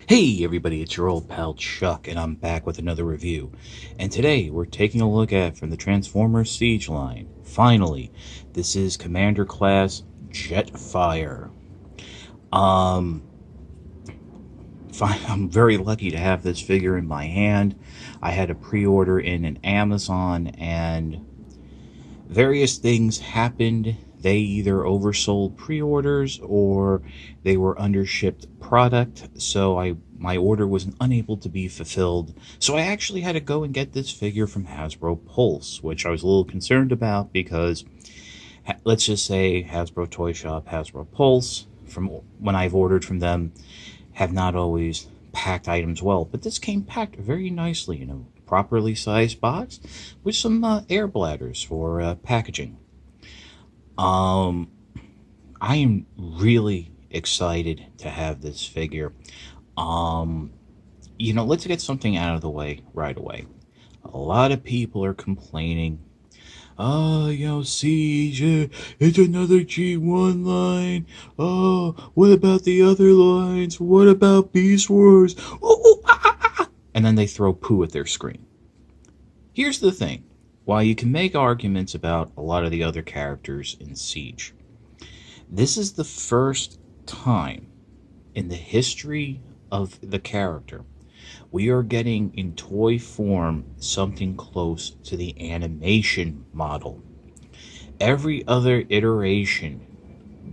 Hey everybody, it's your old pal Chuck, and I'm back with another review. And today we're taking a look at from the Transformers Siege line. Finally, this is Commander Class Jetfire. Um, I'm very lucky to have this figure in my hand. I had a pre-order in an Amazon, and various things happened. They either oversold pre-orders or they were undershipped product, so my order was unable to be fulfilled. So I actually had to go and get this figure from Hasbro Pulse, which I was a little concerned about because let's just say Hasbro Toy Shop, Hasbro Pulse, from when I've ordered from them, have not always packed items well. But this came packed very nicely in a properly sized box with some air bladders for packaging. I am really excited to have this figure. Let's get something out of the way right away. A lot of people are complaining, Siege, it's another G1 line. Oh, what about the other lines? What about Beast Wars? And then they throw poo at their screen. Here's the thing. While you can make arguments about a lot of the other characters in Siege, this is the first time in the history of the character we are getting in toy form something close to the animation model. Every other iteration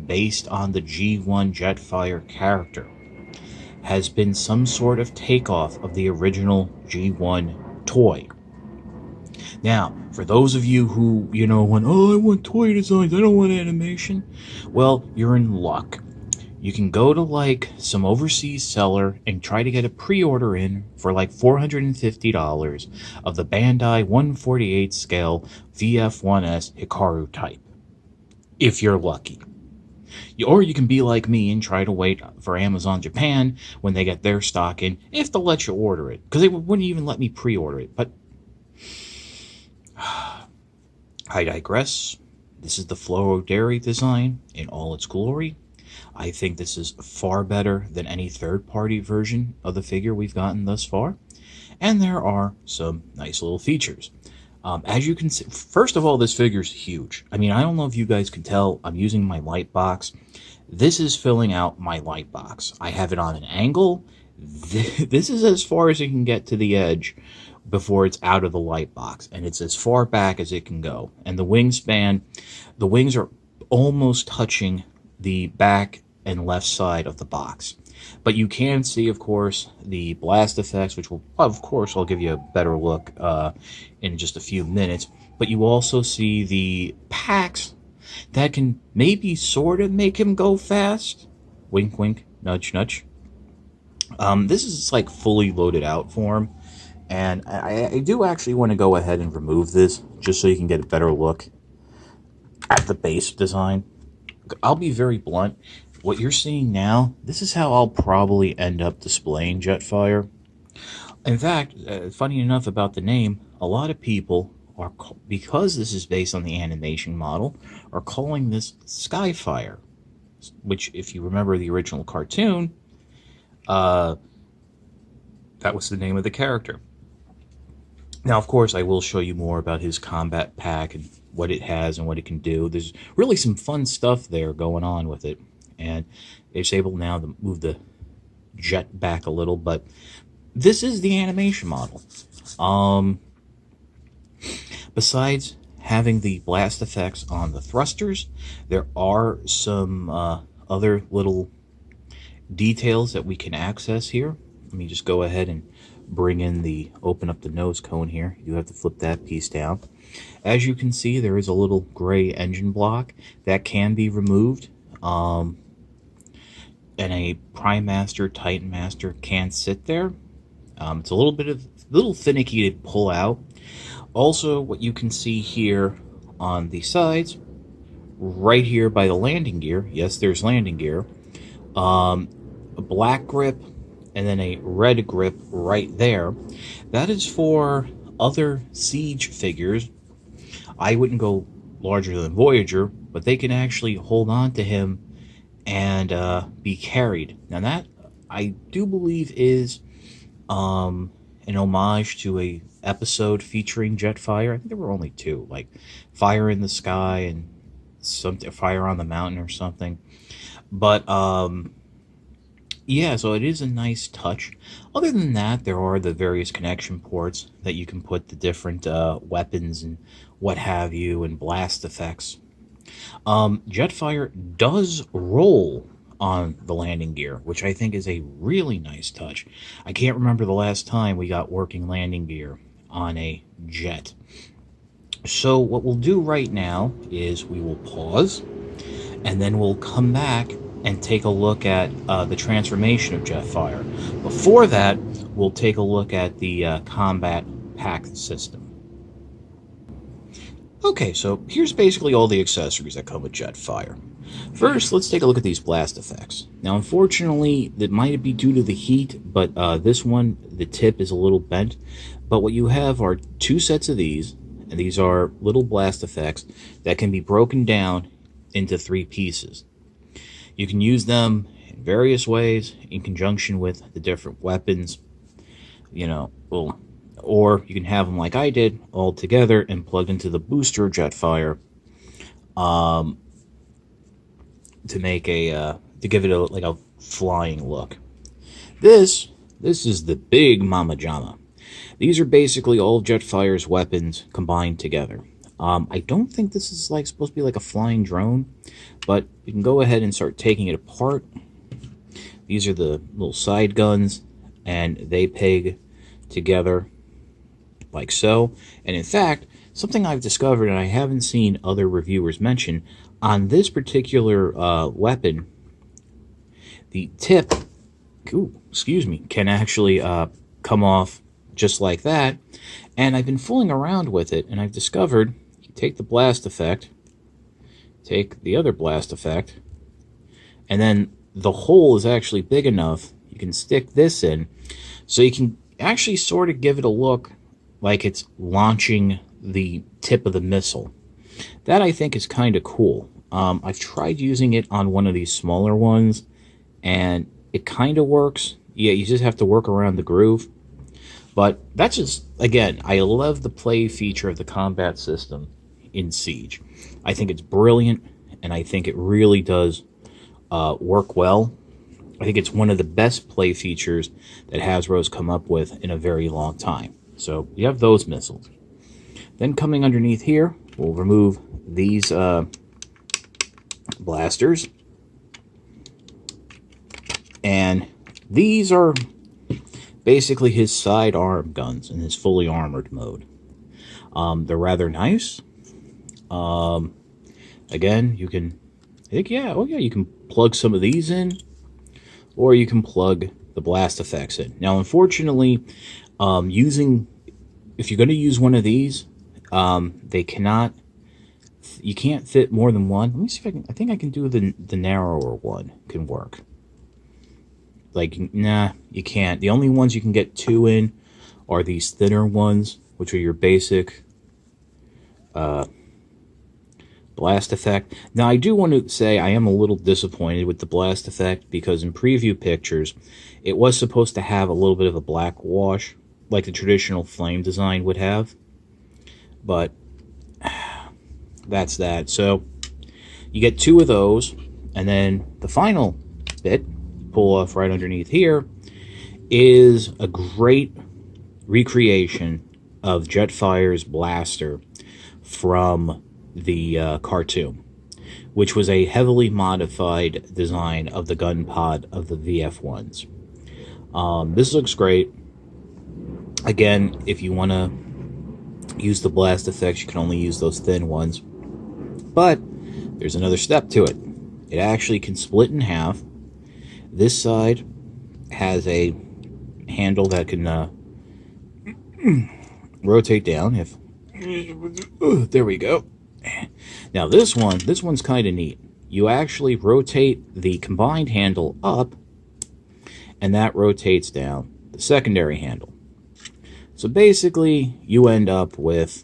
based on the G1 Jetfire character has been some sort of takeoff of the original G1 toy. Now, for those of you who, went, I want toy designs, I don't want animation, well, you're in luck. You can go to some overseas seller and try to get a pre-order in for $450 of the Bandai 148 scale VF1S Hikaru type, if you're lucky. Or you can be like me and try to wait for Amazon Japan when they get their stock in, if they'll let you order it, because they wouldn't even let me pre-order it. But I digress. This is the Fluoro Dairy design in all its glory. I think this is far better than any third-party version of the figure we've gotten thus far. And there are some nice little features. As you can see, first of all, this figure's huge. I mean, I don't know if you guys can tell, I'm using my light box. This is filling out my light box. I have it on an angle. This is as far as it can get to the edge before it's out of the light box. And it's as far back as it can go. And the wingspan, the wings are almost touching the back and left side of the box. But you can see, of course, the blast effects, which will, of course, I'll give you a better look in just a few minutes. But you also see the packs that can maybe sort of make him go fast. Wink, wink, nudge, nudge. This is fully loaded out form. And I do actually want to go ahead and remove this just so you can get a better look at the base design. I'll be very blunt. What you're seeing now, this is how I'll probably end up displaying Jetfire. In fact, funny enough about the name, a lot of people are, because this is based on the animation model, are calling this Skyfire, which, if you remember the original cartoon, that was the name of the character. Now, of course, I will show you more about his combat pack and what it has and what it can do. There's really some fun stuff there going on with it. And it's able now to move the jet back a little, but this is the animation model. Besides having the blast effects on the thrusters, there are some other little details that we can access here. Let me just go ahead and open up the nose cone here. You have to flip that piece down. As you can see, there is a little gray engine block that can be removed. And a Prime Master, Titan Master can sit there. It's a little finicky to pull out. Also, what you can see here on the sides, right here by the landing gear, yes, there's landing gear, a black grip, and then a red grip right there. That is for other Siege figures. I wouldn't go larger than Voyager, but they can actually hold on to him and be carried. Now that, I do believe is an homage to a episode featuring Jetfire. I think there were only two, like Fire in the Sky and something, Fire on the Mountain or something. But yeah, so it is a nice touch. Other than that, there are the various connection ports that you can put the different weapons and what have you, and blast effects. Jetfire does roll on the landing gear, which I think is a really nice touch. I can't remember the last time we got working landing gear on a jet. So what we'll do right now is we will pause, and then we'll come back and take a look at the transformation of Jetfire. Before that, we'll take a look at the combat pack system. Okay, so here's basically all the accessories that come with Jetfire. First, let's take a look at these blast effects. Now, unfortunately, that might be due to the heat, but this one, the tip is a little bent. But what you have are two sets of these, and these are little blast effects that can be broken down into three pieces. You can use them in various ways in conjunction with the different weapons, or you can have them like I did, all together and plugged into the booster Jetfire to make to give it a flying look. This is the big Mama Jama. These are basically all Jetfire's weapons combined together. I don't think this is supposed to be like a flying drone, but you can go ahead and start taking it apart. These are the little side guns, and they peg together like so. And in fact, something I've discovered, and I haven't seen other reviewers mention, on this particular weapon, the tip, can actually come off just like that. And I've been fooling around with it, and I've discovered you take the blast effect, take the other blast effect, and then the hole is actually big enough you can stick this in, so you can actually sort of give it a look like it's launching the tip of the missile. That I think is kind of cool. I've tried using it on one of these smaller ones, and it kind of works. Yeah, you just have to work around the groove. But that's just, again, I love the play feature of the combat system in Siege. I think it's brilliant, and I think it really does work well. I think it's one of the best play features that Hasbro's come up with in a very long time. So you have those missiles. Then coming underneath here, we'll remove these blasters. And these are basically his sidearm guns in his fully armored mode. They're rather nice. Again, you can, you can plug some of these in, or you can plug the blast effects in. Now, unfortunately, if you're going to use one of these, you can't fit more than one. Let me see if I think I can do the narrower one can work. Nah, you can't. The only ones you can get two in are these thinner ones, which are your basic blast effect. Now, I do want to say I am a little disappointed with the blast effect, because in preview pictures, it was supposed to have a little bit of a black wash, like the traditional flame design would have. But that's that. So you get two of those, and then the final bit, pull off right underneath here, is a great recreation of Jetfire's blaster from the cartoon, which was a heavily modified design of the gun pod of the VF-1s. This looks great. Again, if you want to use the blast effects, you can only use those thin ones. But there's another step to it. It actually can split in half. This side has a handle that can rotate down. There we go. Now this one's kind of neat. You actually rotate the combined handle up, and that rotates down the secondary handle. So basically, you end up with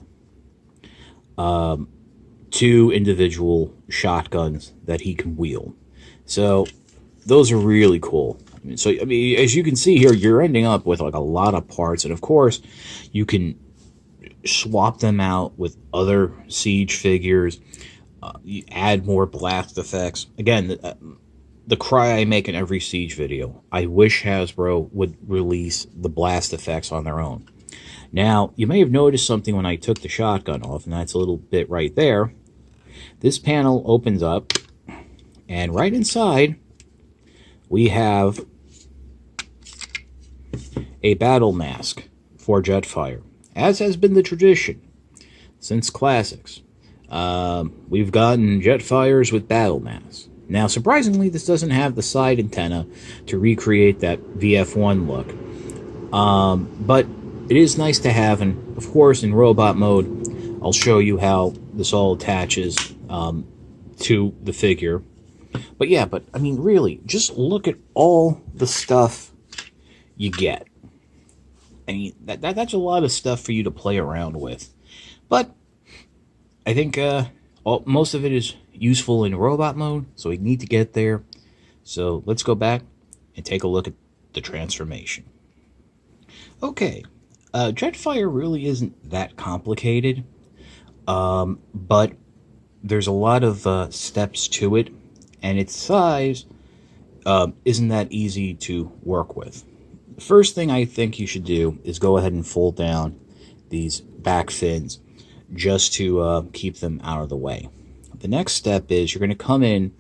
two individual shotguns that he can wield. So those are really cool. So, I mean, as you can see here, you're ending up with like a lot of parts. And of course, you can swap them out with other Siege figures. You add more blast effects. Again, the cry I make in every Siege video. I wish Hasbro would release the blast effects on their own. Now, you may have noticed something when I took the shotgun off, and that's a little bit right there. This panel opens up, and right inside, we have a battle mask for Jetfire, as has been the tradition since Classics. We've gotten Jetfires with battle masks. Now, surprisingly, this doesn't have the side antenna to recreate that VF1 look. But it is nice to have, and of course, in robot mode, I'll show you how this all attaches to the figure. But yeah, I mean, really, just look at all the stuff you get. I mean, that's a lot of stuff for you to play around with. But I think most of it is useful in robot mode, so we need to get there. So let's go back and take a look at the transformation. Okay, Jetfire really isn't that complicated, but there's a lot of steps to it, and its size isn't that easy to work with. The first thing I think you should do is go ahead and fold down these back fins just to keep them out of the way. The next step is you're going to come in,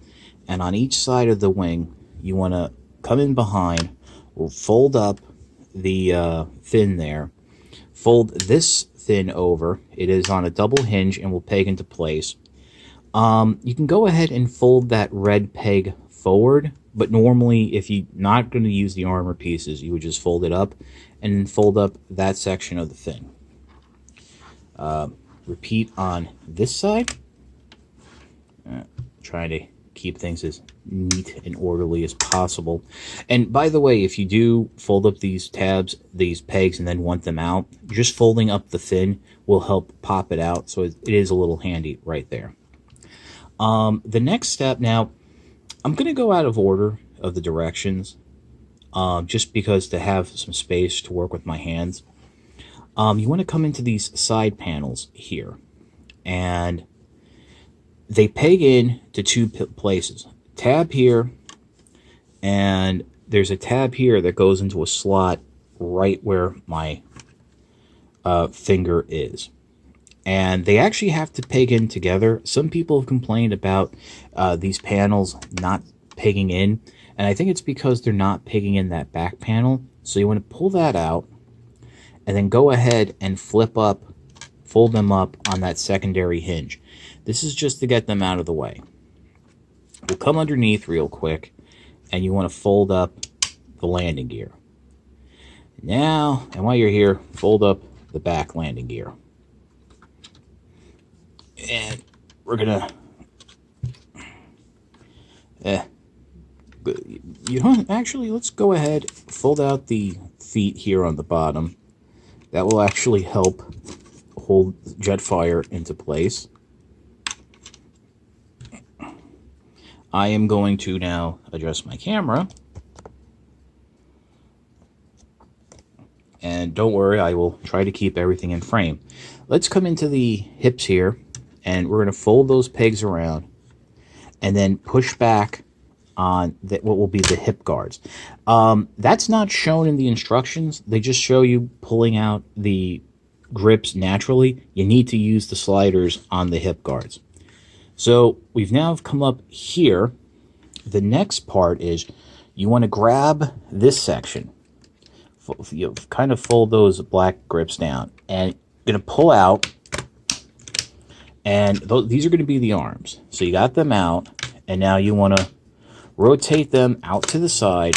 and on each side of the wing, you want to come in behind, we'll fold up the fin there, fold this fin over. It is on a double hinge and will peg into place. You can go ahead and fold that red peg forward, but normally if you're not going to use the armor pieces, you would just fold it up and then fold up that section of the fin. Repeat on this side. Trying to keep things as neat and orderly as possible. And by the way, if you do fold up these tabs, these pegs, and then want them out, just folding up the fin will help pop it out, so it is a little handy right there. The next step, now, I'm going to go out of order of the directions, just because to have some space to work with my hands. You want to come into these side panels here, and they peg in to two places. Tab here, and there's a tab here that goes into a slot right where my finger is. And they actually have to peg in together. Some people have complained about these panels not pegging in, and I think it's because they're not pegging in that back panel. So you want to pull that out, and then go ahead and fold them up on that secondary hinge. This is just to get them out of the way. We'll come underneath real quick, and you want to fold up the landing gear. Now, and while you're here, fold up the back landing gear. And we're gonna, you know, actually, let's go ahead, fold out the feet here on the bottom. That will actually help hold Jetfire into place. I am going to now adjust my camera. And don't worry, I will try to keep everything in frame. Let's come into the hips here, and we're going to fold those pegs around and then push back on what will be the hip guards. That's not shown in the instructions. They just show you pulling out the grips naturally. You need to use the sliders on the hip guards. So we've now come up here. The next part is you want to grab this section. You kind of fold those black grips down, and you're going to pull out, and these are going to be the arms. So you got them out, and now you want to rotate them out to the side,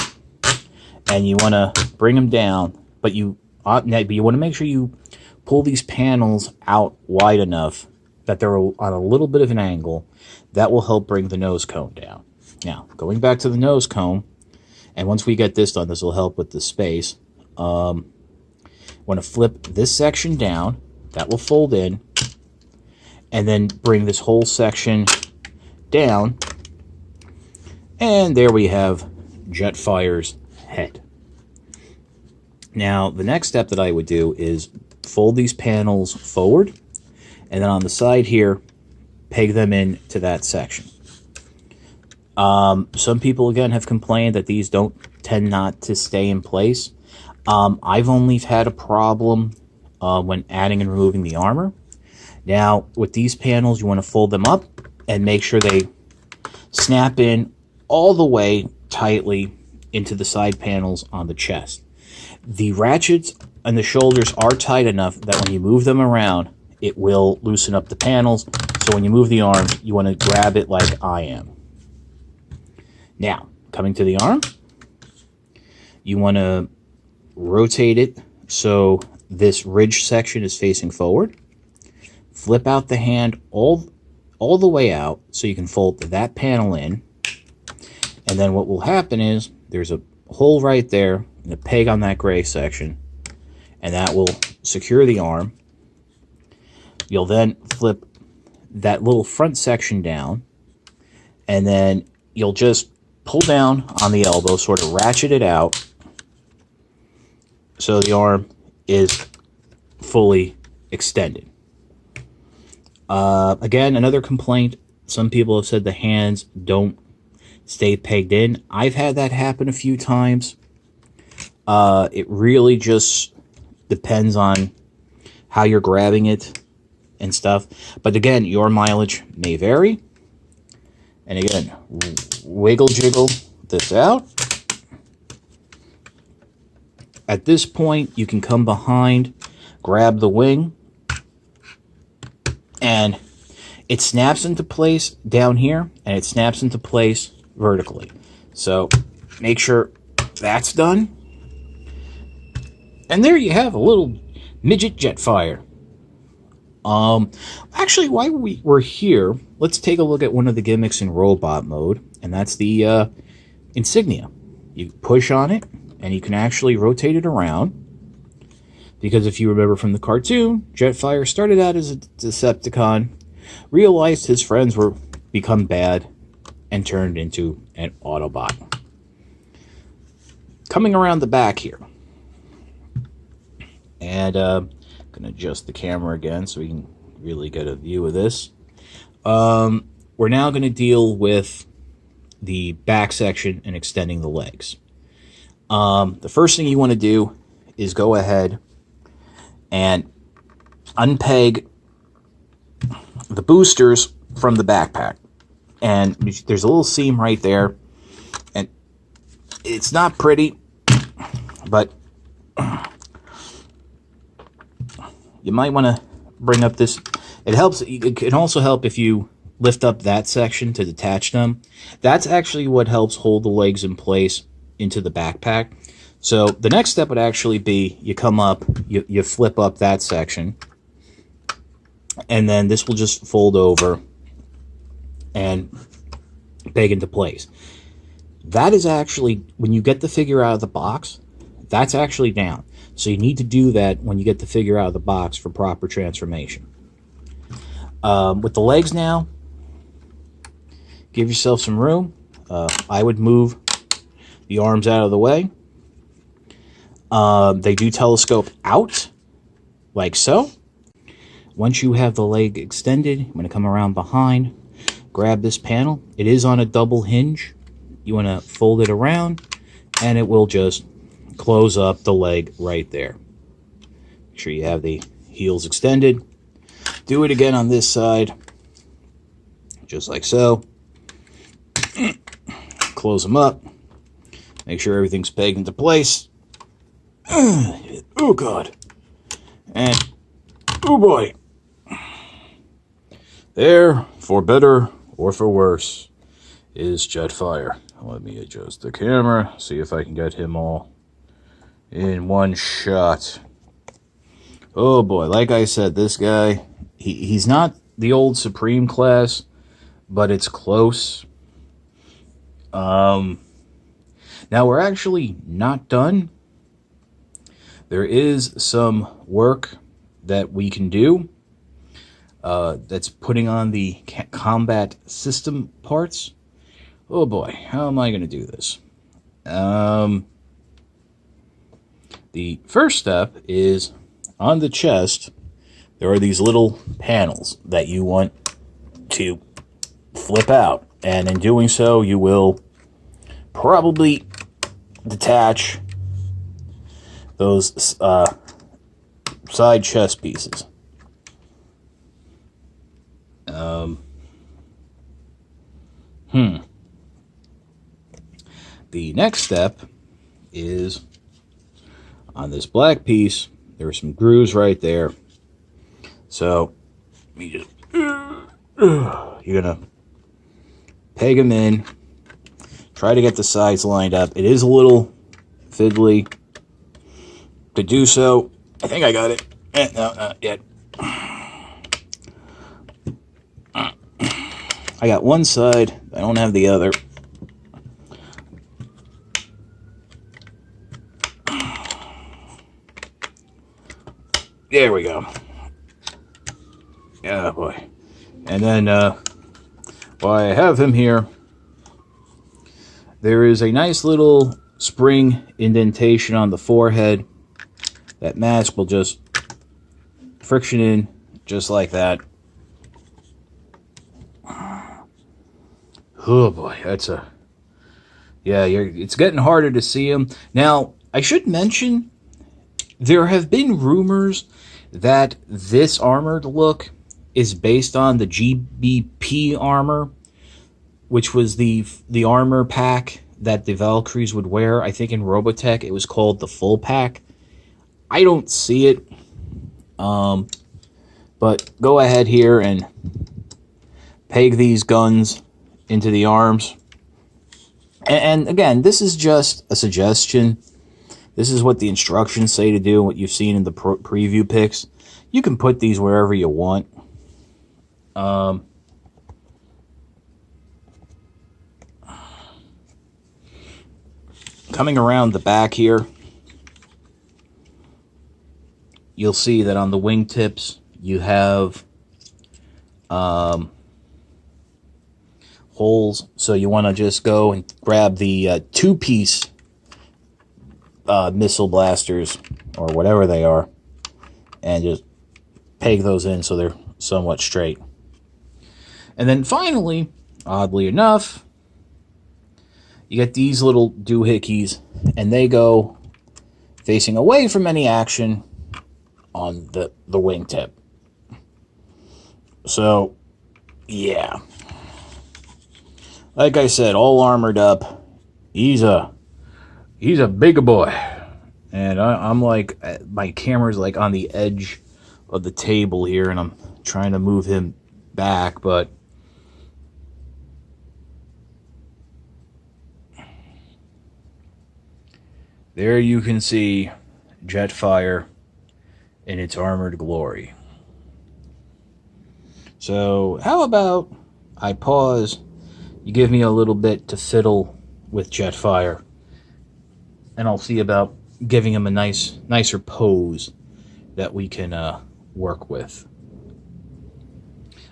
and you want to bring them down, but you want to make sure you pull these panels out wide enough that they're on a little bit of an angle. That will help bring the nose cone down. Now, going back to the nose cone, and once we get this done, this will help with the space. Want to flip this section down. That will fold in, and then bring this whole section down. And there we have Jetfire's head. Now, the next step that I would do is fold these panels forward, and then on the side here, peg them in to that section. Some people, again, have complained that these don't tend not to stay in place. I've only had a problem when adding and removing the armor. Now, with these panels, you want to fold them up and make sure they snap in all the way tightly into the side panels on the chest. The ratchets and the shoulders are tight enough that when you move them around, it will loosen up the panels. So when you move the arm, you want to grab it like I am. Now, coming to the arm, you want to rotate it so this ridge section is facing forward. Flip out the hand all the way out so you can fold that panel in. And then what will happen is there's a hole right there and a peg on that gray section, and that will secure the arm. You'll then flip that little front section down, and then you'll just pull down on the elbow, sort of ratchet it out so the arm is fully extended. Again, another complaint, some people have said the hands don't stay pegged in. I've had that happen a few times. It really just depends on how you're grabbing it and stuff. But again, your mileage may vary. And again, wiggle jiggle this out. At this point, you can come behind, grab the wing, and it snaps into place down here, and it snaps into place vertically. So make sure that's done. And there you have a little midget Jetfire. Actually, while we're here, let's take a look at one of the gimmicks in robot mode, and that's the insignia. You push on it, and you can actually rotate it around. Because if you remember from the cartoon, Jetfire started out as a Decepticon, realized his friends were become bad, and turned into an Autobot. Coming around the back here, and I'm going to adjust the camera again so we can really get a view of this. We're now going to deal with the back section and extending the legs. The first thing you want to do is go ahead and unpeg the boosters from the backpack. And there's a little seam right there. And it's not pretty, but you might want to bring up this. It helps. It can also help if you lift up that section to detach them. That's actually what helps hold the legs in place into the backpack. So the next step would actually be you come up, you flip up that section, and then this will just fold over and peg into place. That is actually, when you get the figure out of the box, that's actually down. So you need to do that when you get the figure out of the box for proper transformation. With the legs now, give yourself some room. I would move the arms out of the way. They do telescope out, like so. Once you have the leg extended, I'm going to come around behind, grab this panel. It is on a double hinge. You want to fold it around, and it will just close up the leg right there. Make sure you have the heels extended. Do it again on this side, just like so. Close them up. Make sure everything's pegged into place. Oh God. And oh boy. There, for better or for worse, is Jetfire. Let me adjust the camera, see if I can get him all in one shot. Oh boy, like I said, this guy, he's not the old Supreme class, but it's close. Now we're actually not done. There is some work that we can do. That's putting on the combat system parts. Oh boy, how am I going to do this? The first step is on the chest, there are these little panels that you want to flip out. And in doing so, you will probably detach those side chest pieces. The next step is on this black piece. There are some grooves right there. So you're gonna peg them in. Try to get the sides lined up. It is a little fiddly to do so. I think I got it. No, not yet. I got one side. I don't have the other. There we go. Yeah, boy. And then, while I have him here, there is a nice little spring indentation on the forehead. That mask will just friction in just like that. Oh boy, that's a... Yeah, it's getting harder to see him. Now, I should mention, there have been rumors that this armored look is based on the GBP armor, which was the armor pack that the Valkyries would wear. I think in Robotech it was called the full pack. I don't see it, but go ahead here and peg these guns into the arms. And again, this is just a suggestion. This is what the instructions say to do, what you've seen in the preview pics. You can put these wherever you want. Coming around the back here, you'll see that on the wingtips you have holes. So you want to just go and grab the two-piece missile blasters, or whatever they are, and just peg those in so they're somewhat straight. And then finally, oddly enough, you get these little doohickeys, and they go facing away from any action on the wingtip. So, yeah. Like I said, all armored up. He's a big boy. And I'm like, my camera's like on the edge of the table here, and I'm trying to move him back, but there you can see Jetfire in its armored glory. So how about I pause, you give me a little bit to fiddle with Jetfire, and I'll see about giving him a nicer pose that we can work with.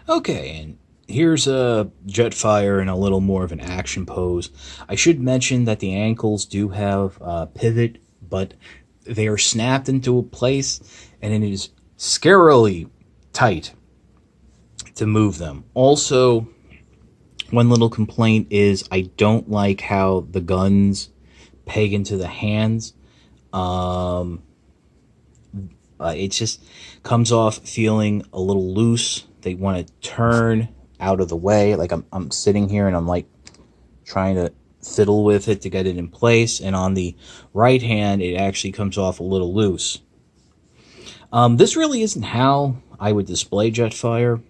Okay, and here's a Jetfire in a little more of an action pose. I should mention that the ankles do have pivot, but they are snapped into a place, and it is scarily tight to move them. Also, one little complaint is I don't like how the guns peg into the hands. It just comes off feeling a little loose. They want to turn out of the way. Like I'm sitting here and I'm like trying to fiddle with it to get it in place. And on the right hand, it actually comes off a little loose. This really isn't how I would display Jetfire.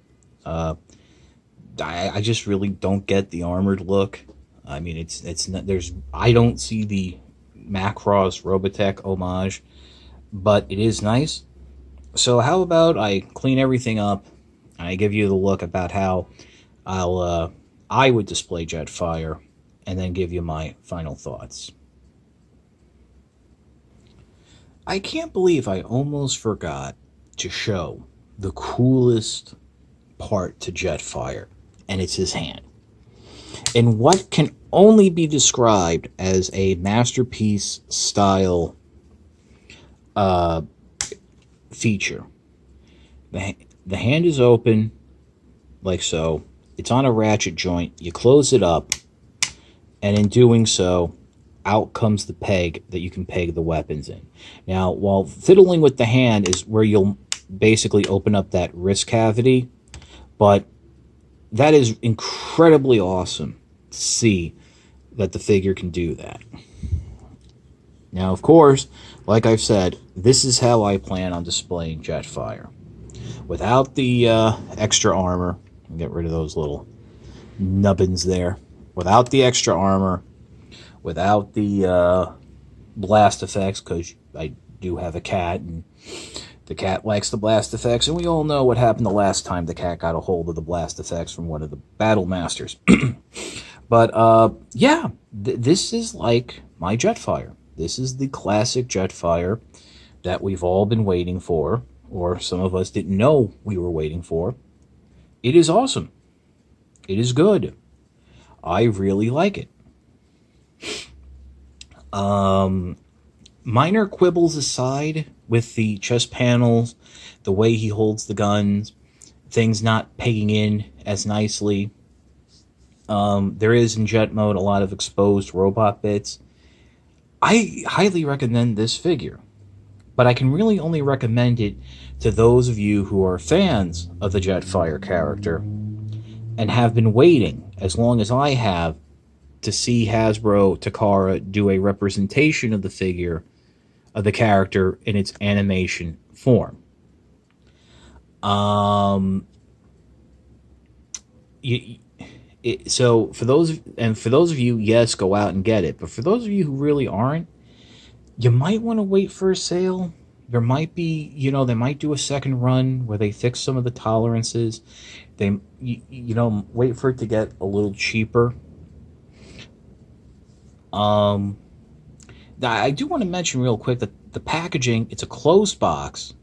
I just really don't get the armored look. I mean, it's not, I don't see the Macross Robotech homage, but it is nice. So how about I clean everything up and I give you the look about how I would display Jetfire, and then give you my final thoughts. I can't believe I almost forgot to show the coolest part to Jetfire, and it's his hand. In what can only be described as a masterpiece style feature. The hand is open, like so. It's on a ratchet joint. You close it up, and in doing so, out comes the peg that you can peg the weapons in. Now, while fiddling with the hand is where you'll basically open up that wrist cavity, but that is incredibly awesome to see that the figure can do that. Now, of course, like I've said, this is how I plan on displaying Jetfire. Without the extra armor, get rid of those little nubbins there. Without the extra armor, without the blast effects, because I do have a cat, and the cat likes the blast effects, and we all know what happened the last time the cat got a hold of the blast effects from one of the battle masters. But, yeah, this is like my Jetfire. This is the classic Jetfire that we've all been waiting for, or some of us didn't know we were waiting for. It is awesome. It is good. I really like it. Minor quibbles aside with the chest panels, the way he holds the guns, things not pegging in as nicely. There is in Jet mode a lot of exposed robot bits. I highly recommend this figure, but I can really only recommend it to those of you who are fans of the Jetfire character and have been waiting as long as I have to see Hasbro Takara do a representation of the figure, of the character in its animation form. So for those of you, yes, go out and get it. But for those of you who really aren't, you might want to wait for a sale. There might be, they might do a second run where they fix some of the tolerances. They, wait for it to get a little cheaper. I do want to mention real quick that the packaging, it's a closed box,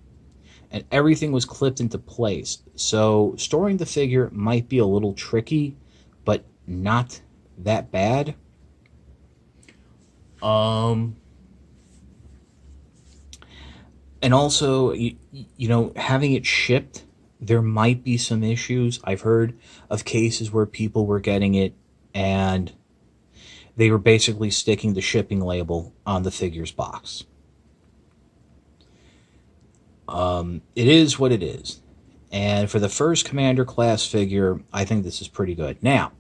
and everything was clipped into place. So storing the figure might be a little tricky, but not that bad. And also, having it shipped, there might be some issues. I've heard of cases where people were getting it and they were basically sticking the shipping label on the figure's box. It is what it is. And for the first Commander class figure, I think this is pretty good. Now,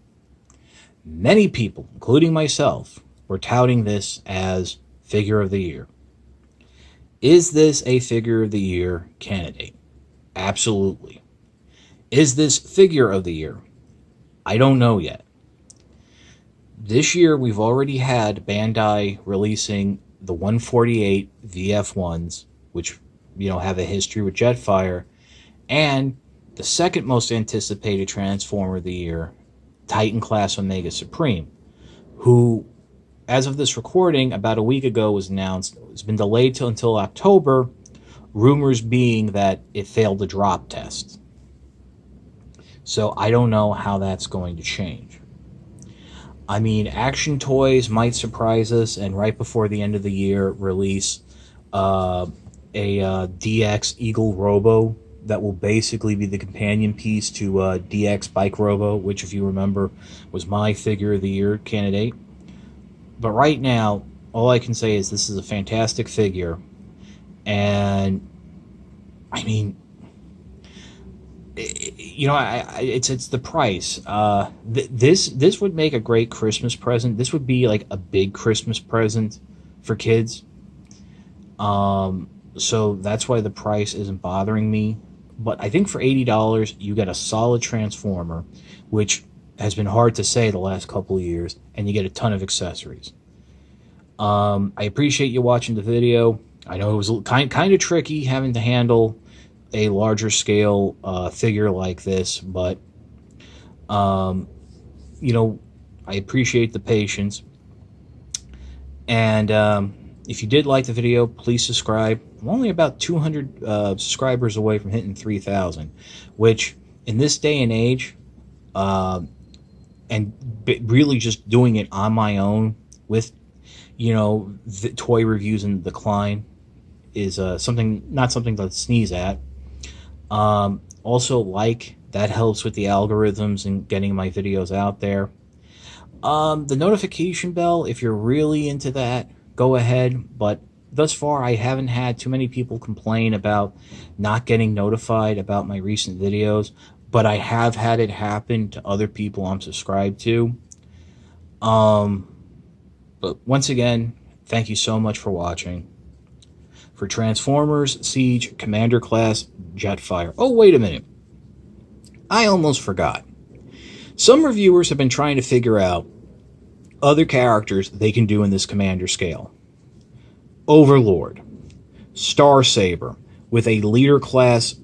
many people, including myself, were touting this as Figure of the Year. Is this a Figure of the Year candidate? Absolutely. Is this Figure of the Year? I don't know yet. This year, we've already had Bandai releasing the 148 VF1s, which, have a history with Jetfire, and the second most anticipated Transformer of the year, Titan Class Omega Supreme, who, as of this recording, about a week ago was announced. It's been delayed until October, rumors being that it failed the drop test. So I don't know how that's going to change. I mean, Action Toys might surprise us and right before the end of the year release a DX Eagle Robo that will basically be the companion piece to DX Bike Robo, which, if you remember, was my Figure of the Year candidate. But right now, all I can say is this is a fantastic figure, and I mean, it's the price. This would make a great Christmas present. This would be like a big Christmas present for kids. So that's why the price isn't bothering me. But I think for $80, you get a solid Transformer, which has been hard to say the last couple of years, and you get a ton of accessories. I appreciate you watching the video. I know it was kind of tricky having to handle a larger scale figure like this, but I appreciate the patience. And if you did like the video, please subscribe. I'm only about 200 subscribers away from hitting 3,000, which in this day and age, and really just doing it on my own with, the toy reviews in decline, is something, not something to sneeze at. Also, that helps with the algorithms and getting my videos out there. The notification bell, if you're really into that, go ahead. But thus far, I haven't had too many people complain about not getting notified about my recent videos. But I have had it happen to other people I'm subscribed to. But once again, thank you so much for watching. For Transformers Siege Commander Class Jetfire. Oh, wait a minute. I almost forgot. Some reviewers have been trying to figure out other characters they can do in this commander scale. Overlord, Star Saber with a leader class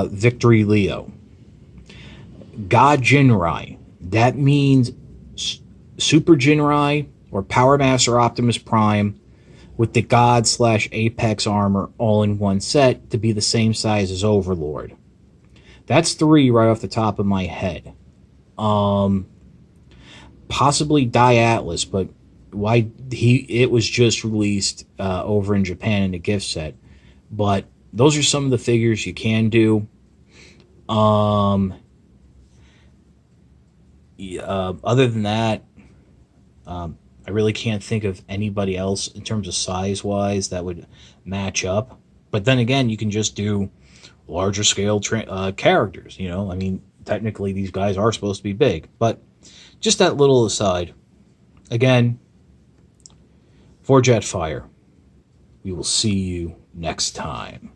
Victory Leo, God Jinrai. That means Super Jinrai or Power Master Optimus Prime with the God/Apex armor all in one set to be the same size as Overlord. That's 3 right off the top of my head. Possibly Die Atlas, but it was just released over in Japan in a gift set. But those are some of the figures you can do. Other than that, I really can't think of anybody else in terms of size-wise that would match up. But then again, you can just do larger scale characters, you know? I mean, technically these guys are supposed to be big. But just that little aside. Again, for Jetfire, we will see you next time.